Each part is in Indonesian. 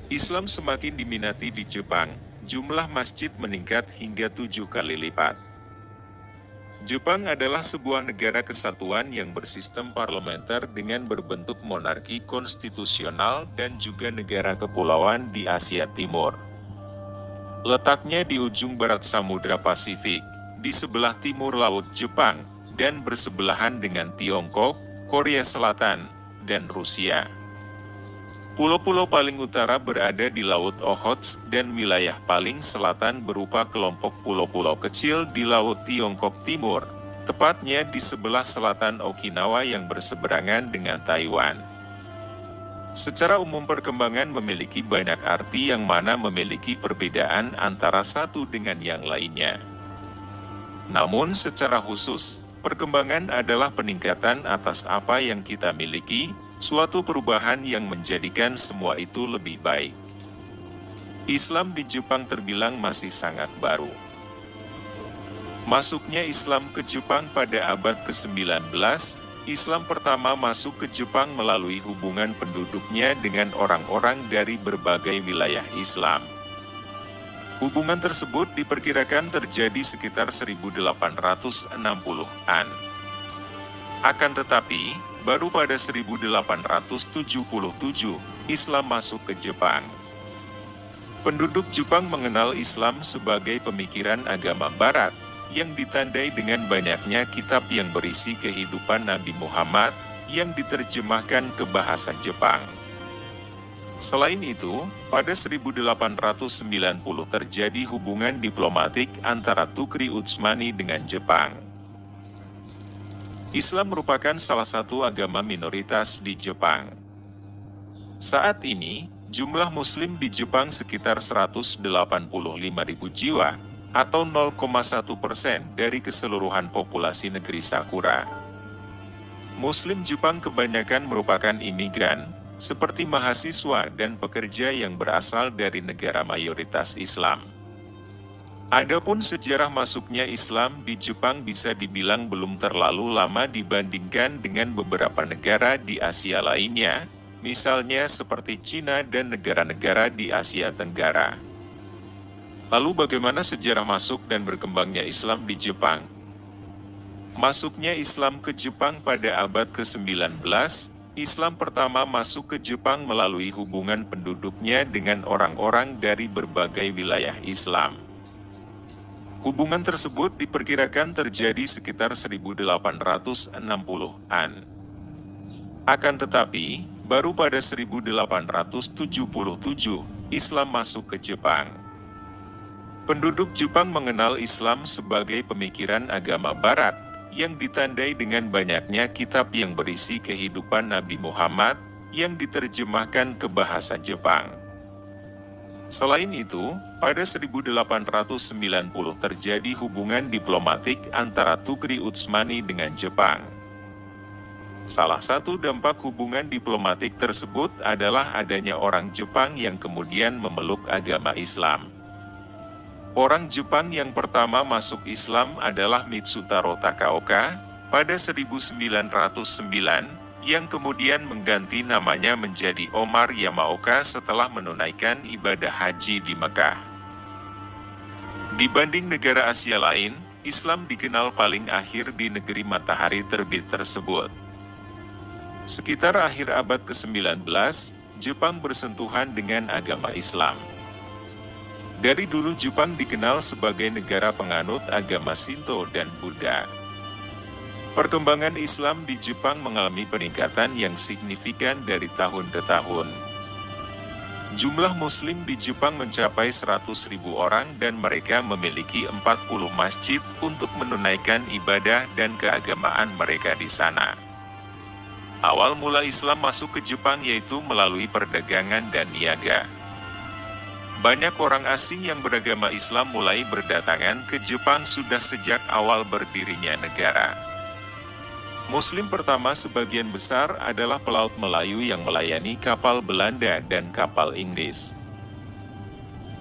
Islam semakin diminati di Jepang, jumlah masjid meningkat hingga 7 kali lipat. Jepang adalah sebuah negara kesatuan yang bersistem parlementer dengan berbentuk monarki konstitusional dan juga negara kepulauan di Asia Timur. Letaknya di ujung barat Samudra Pasifik, di sebelah timur Laut Jepang, dan bersebelahan dengan Tiongkok, Korea Selatan, dan Rusia. Pulau-pulau paling utara berada di Laut Okhotsk dan wilayah paling selatan berupa kelompok pulau-pulau kecil di Laut Tiongkok Timur, tepatnya di sebelah selatan Okinawa yang berseberangan dengan Taiwan. Secara umum perkembangan memiliki banyak arti yang mana memiliki perbedaan antara satu dengan yang lainnya. Namun secara khusus, perkembangan adalah peningkatan atas apa yang kita miliki, suatu perubahan yang menjadikan semua itu lebih baik. Islam di Jepang terbilang masih sangat baru. Masuknya Islam ke Jepang pada abad ke-19, Islam pertama masuk ke Jepang melalui hubungan penduduknya dengan orang-orang dari berbagai wilayah Islam. Hubungan tersebut diperkirakan terjadi sekitar 1860-an. Akan tetapi, baru pada 1877, Islam masuk ke Jepang. Penduduk Jepang mengenal Islam sebagai pemikiran agama Barat, yang ditandai dengan banyaknya kitab yang berisi kehidupan Nabi Muhammad, yang diterjemahkan ke bahasa Jepang. Selain itu, pada 1890 terjadi hubungan diplomatik antara Tugri Utsmani dengan Jepang. Islam merupakan salah satu agama minoritas di Jepang. Saat ini, jumlah Muslim di Jepang sekitar 185.000 jiwa, atau 0,1% dari keseluruhan populasi negeri Sakura. Muslim Jepang kebanyakan merupakan imigran, seperti mahasiswa dan pekerja yang berasal dari negara mayoritas Islam. Adapun sejarah masuknya Islam di Jepang bisa dibilang belum terlalu lama dibandingkan dengan beberapa negara di Asia lainnya, misalnya seperti Cina dan negara-negara di Asia Tenggara. Lalu bagaimana sejarah masuk dan berkembangnya Islam di Jepang? Masuknya Islam ke Jepang pada abad ke-19, Islam pertama masuk ke Jepang melalui hubungan penduduknya dengan orang-orang dari berbagai wilayah Islam. Hubungan tersebut diperkirakan terjadi sekitar 1860-an. Akan tetapi, baru pada 1877, Islam masuk ke Jepang. Penduduk Jepang mengenal Islam sebagai pemikiran agama Barat, yang ditandai dengan banyaknya kitab yang berisi kehidupan Nabi Muhammad, yang diterjemahkan ke bahasa Jepang. Selain itu, pada 1890 terjadi hubungan diplomatik antara Tugri Utsmani dengan Jepang. Salah satu dampak hubungan diplomatik tersebut adalah adanya orang Jepang yang kemudian memeluk agama Islam. Orang Jepang yang pertama masuk Islam adalah Mitsutaro Takaoka, pada 1909, yang kemudian mengganti namanya menjadi Omar Yamaoka setelah menunaikan ibadah haji di Mekah. Dibanding negara Asia lain, Islam dikenal paling akhir di negeri matahari terbit tersebut. Sekitar akhir abad ke-19, Jepang bersentuhan dengan agama Islam. Dari dulu Jepang dikenal sebagai negara penganut agama Shinto dan Buddha. Perkembangan Islam di Jepang mengalami peningkatan yang signifikan dari tahun ke tahun. Jumlah Muslim di Jepang mencapai 100.000 orang dan mereka memiliki 40 masjid untuk menunaikan ibadah dan keagamaan mereka di sana. Awal mula Islam masuk ke Jepang yaitu melalui perdagangan dan niaga. Banyak orang asing yang beragama Islam mulai berdatangan ke Jepang sudah sejak awal berdirinya negara. Muslim pertama sebagian besar adalah pelaut Melayu yang melayani kapal Belanda dan kapal Inggris.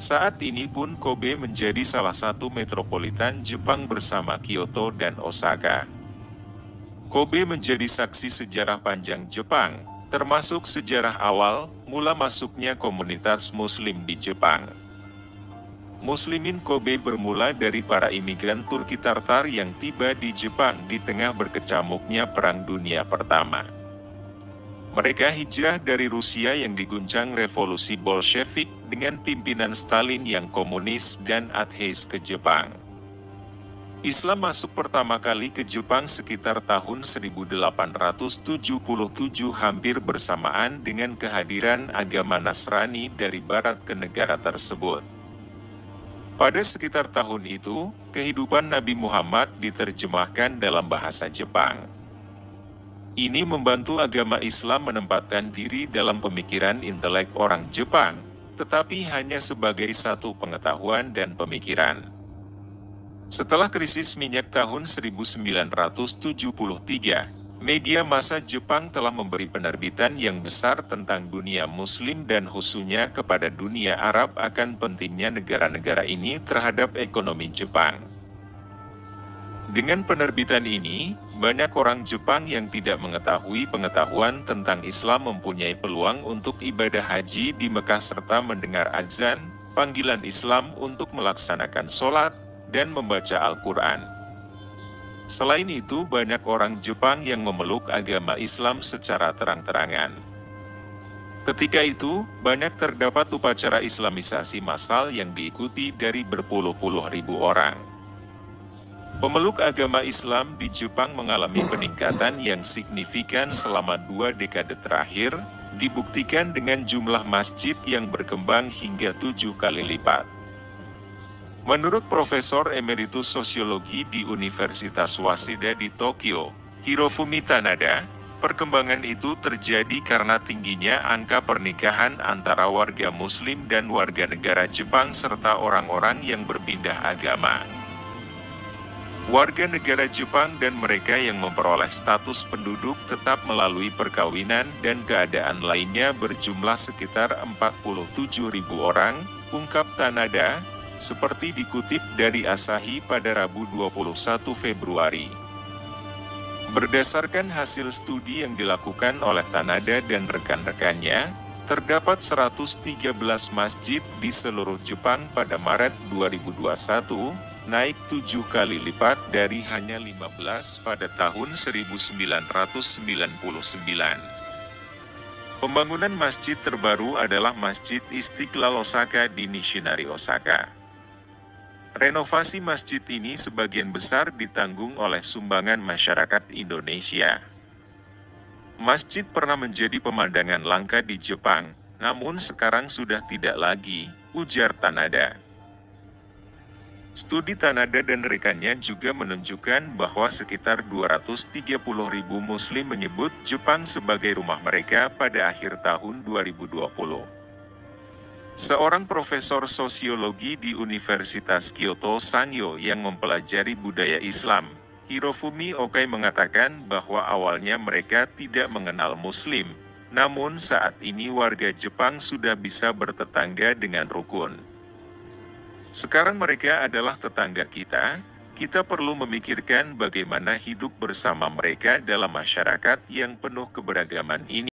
Saat ini pun Kobe menjadi salah satu metropolitan Jepang bersama Kyoto dan Osaka. Kobe menjadi saksi sejarah panjang Jepang, termasuk sejarah awal mula masuknya komunitas Muslim di Jepang. Muslimin Kobe bermula dari para imigran Turki Tartar yang tiba di Jepang di tengah berkecamuknya Perang Dunia Pertama. Mereka hijrah dari Rusia yang diguncang revolusi Bolshevik dengan pimpinan Stalin yang komunis dan ateis ke Jepang. Islam masuk pertama kali ke Jepang sekitar tahun 1877 hampir bersamaan dengan kehadiran agama Nasrani dari barat ke negara tersebut. Pada sekitar tahun itu, kehidupan Nabi Muhammad diterjemahkan dalam bahasa Jepang. Ini membantu agama Islam menempatkan diri dalam pemikiran intelek orang Jepang, tetapi hanya sebagai satu pengetahuan dan pemikiran. Setelah krisis minyak tahun 1973, media massa Jepang telah memberi penerbitan yang besar tentang dunia Muslim dan khususnya kepada dunia Arab akan pentingnya negara-negara ini terhadap ekonomi Jepang. Dengan penerbitan ini, banyak orang Jepang yang tidak mengetahui pengetahuan tentang Islam mempunyai peluang untuk ibadah haji di Mekah serta mendengar azan, panggilan Islam untuk melaksanakan sholat, dan membaca Al-Quran. Selain itu, banyak orang Jepang yang memeluk agama Islam secara terang-terangan. Ketika itu, banyak terdapat upacara Islamisasi massal yang diikuti dari berpuluh-puluh ribu orang. Pemeluk agama Islam di Jepang mengalami peningkatan yang signifikan selama 2 dekade terakhir, dibuktikan dengan jumlah masjid yang berkembang hingga 7 kali lipat. Menurut Profesor Emeritus Sosiologi di Universitas Waseda di Tokyo, Hirofumi Tanada, perkembangan itu terjadi karena tingginya angka pernikahan antara warga Muslim dan warga negara Jepang serta orang-orang yang berpindah agama. Warga negara Jepang dan mereka yang memperoleh status penduduk tetap melalui perkawinan dan keadaan lainnya berjumlah sekitar 47.000 orang, ungkap Tanada, seperti dikutip dari Asahi pada Rabu 21 Februari. Berdasarkan hasil studi yang dilakukan oleh Tanada dan rekan-rekannya, terdapat 113 masjid di seluruh Jepang pada Maret 2021, naik 7 kali lipat dari hanya 15 pada tahun 1999. Pembangunan masjid terbaru adalah Masjid Istiqlal Osaka di Nishinari, Osaka. Renovasi masjid ini sebagian besar ditanggung oleh sumbangan masyarakat Indonesia. Masjid pernah menjadi pemandangan langka di Jepang, namun sekarang sudah tidak lagi, ujar Tanada. Studi Tanada dan rekannya juga menunjukkan bahwa sekitar 230.000 Muslim menyebut Jepang sebagai rumah mereka pada akhir tahun 2020. Seorang profesor sosiologi di Universitas Kyoto Sangyo yang mempelajari budaya Islam, Hirofumi Okai mengatakan bahwa awalnya mereka tidak mengenal Muslim, namun saat ini warga Jepang sudah bisa bertetangga dengan rukun. Sekarang mereka adalah tetangga kita perlu memikirkan bagaimana hidup bersama mereka dalam masyarakat yang penuh keberagaman ini.